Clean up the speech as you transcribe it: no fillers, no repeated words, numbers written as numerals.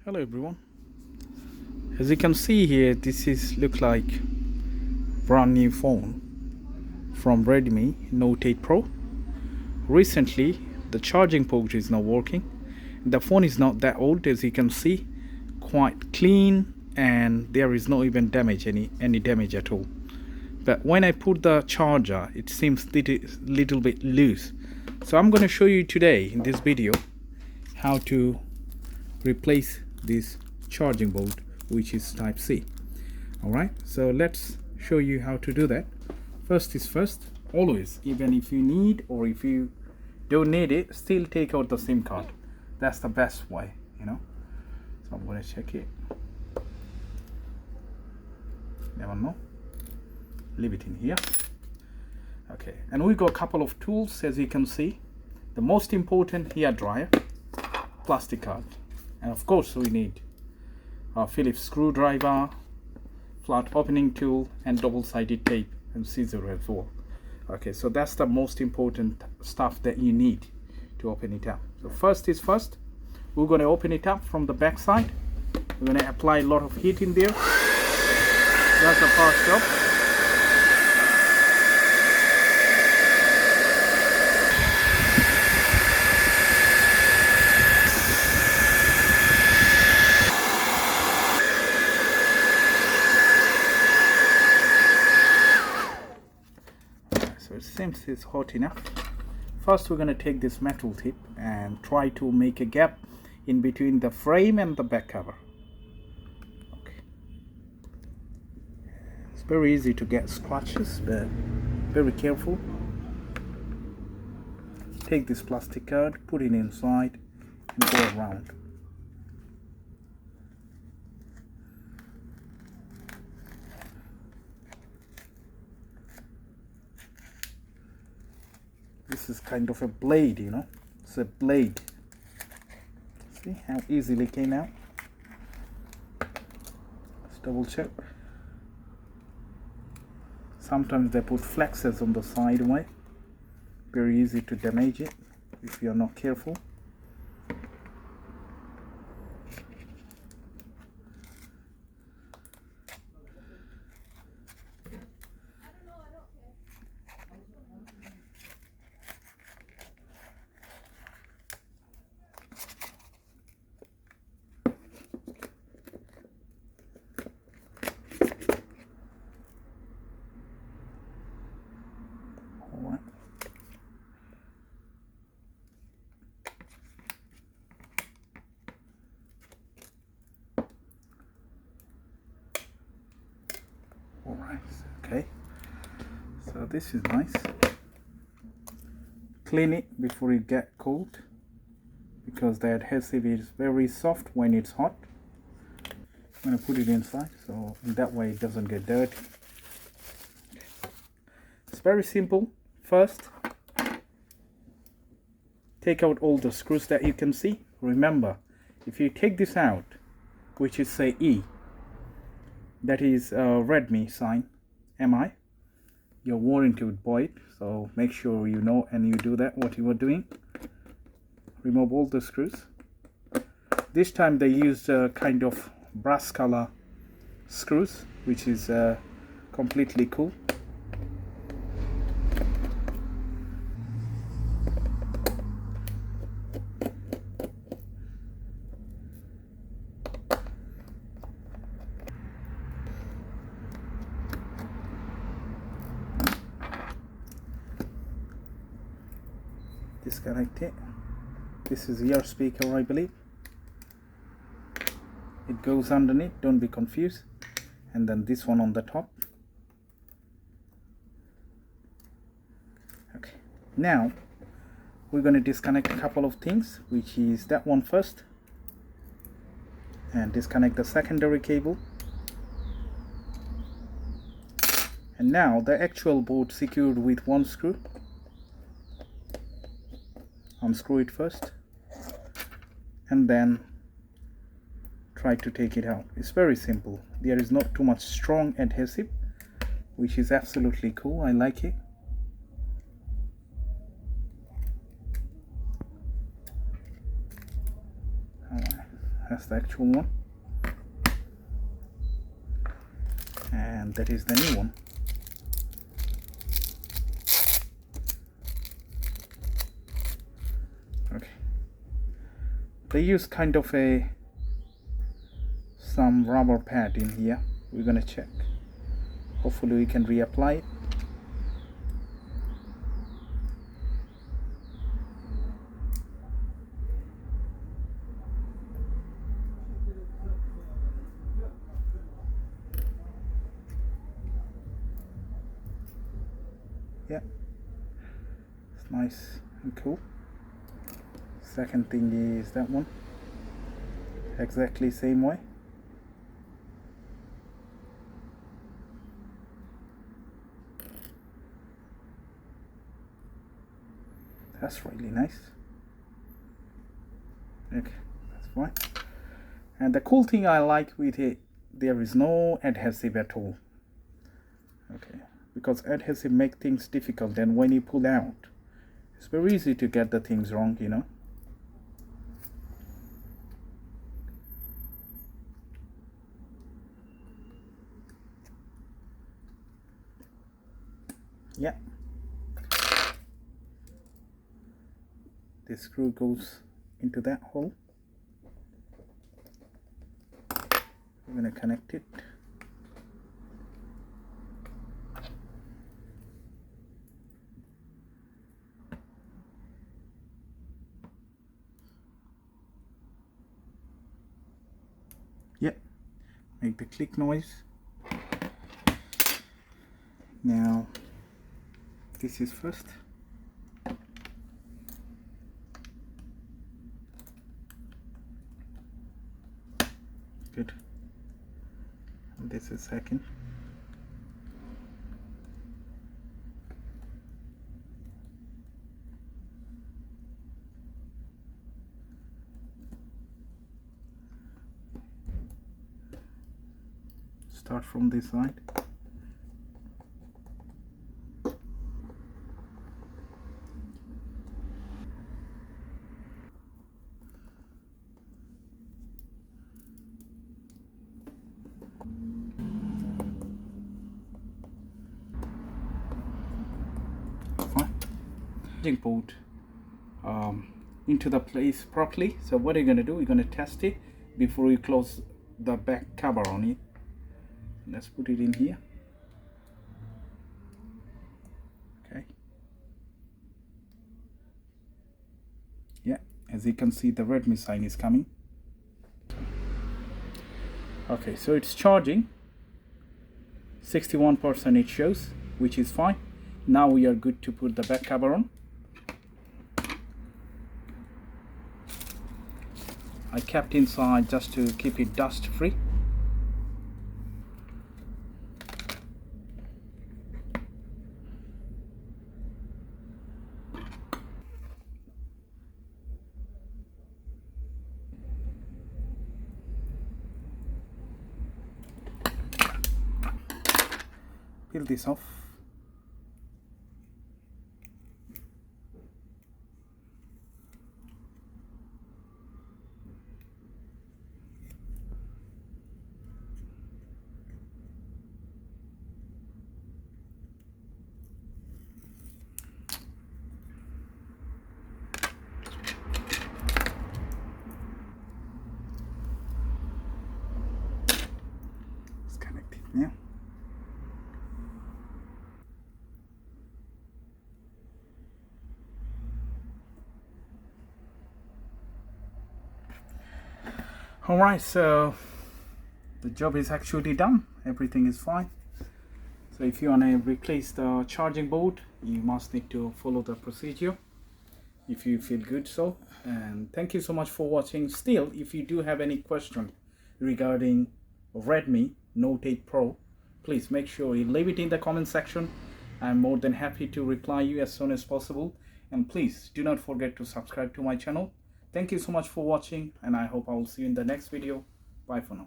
Hello everyone. As you can see here, this is look like brand new phone from Redmi Note 8 Pro. Recently, the charging port is not working. The phone is not that old, as you can see, quite clean, and there is no even damage, any damage at all. But when I put the charger, it seems little bit loose. So I'm going to show you today in this video how to replace this charging board, which is type C. Alright, so let's show you how to do that. First is first, always, even if you need or if you don't need it, still take out the SIM card. That's the best way, So I'm going to check it. Never know. Leave it in here. Okay, and we got a couple of tools, as you can see. The most important, hair dryer, plastic card, and of course we need a Phillips screwdriver, flat opening tool, and double-sided tape and scissors as well. Okay, so that's the most important stuff that you need to open it up. So first is first, we're going to open it up from the back side. We're going to apply a lot of heat in there. That's the first job. So it seems it's hot enough. First we're going to take this metal tip and try to make a gap in between the frame and the back cover. Okay. It's very easy to get scratches, but very careful. Take this plastic card, put it inside and go around. This is kind of a blade, It's a blade. See how easily it came out? Let's double check. Sometimes they put flexes on the side way. Very easy to damage it if you're not careful. Alright, okay, so this is nice. Clean it before it gets cold, because the adhesive is very soft when it's hot. I'm going to put it inside, so in that way it doesn't get dirty. It's very simple. First, take out all the screws that you can see. Remember, if you take this out, which is say E, that is a Redmi sign, MI, your warranty would void, so make sure you know and you do that what you were doing. Remove all the screws. This time they used kind of brass color screws, which is completely cool. Disconnect it. This is your speaker, I believe. It goes underneath, don't be confused. And then this one on the top. Okay, now we're going to disconnect a couple of things, which is that one first, and disconnect the secondary cable. And now the actual board secured with one screw. Unscrew it first and then try to take it out. It's very simple. There is not too much strong adhesive, which is absolutely cool. I like it. That's the actual one, and that is the new one. Okay, they use kind of some rubber pad in here. We're gonna check. Hopefully we can reapply it. Yeah, it's nice and cool. Second thing is that one, exactly same way. That's really nice. Okay, that's fine. And the cool thing I like with it, there is no adhesive at all. Okay, because adhesive make things difficult, and when you pull out, it's very easy to get the things wrong, you know. Yeah, this screw goes into that hole. I'm going to connect it. Yeah, make the click noise. Now this is first. Good. And this is second. Start from this side. Fine. Put into the place properly. So what are you going to do? You're going to test it before you close the back cover on it. Let's put it in here. Okay. Yeah, as you can see, the Redmi sign is coming. Okay, so it's charging. 61% it shows, which is fine. Now we are good to put the back cover on. I kept inside just to keep it dust free. Peel this off. Let's connect it now. Alright, so the job is actually done. Everything is fine. So if you want to replace the charging board, you must need to follow the procedure if you feel good so. And thank you so much for watching. Still, if you do have any question regarding Redmi Note 8 Pro, please make sure you leave it in the comment section. I'm more than happy to reply you as soon as possible. And please do not forget to subscribe to my channel. Thank you so much for watching, and I hope I will see you in the next video. Bye for now.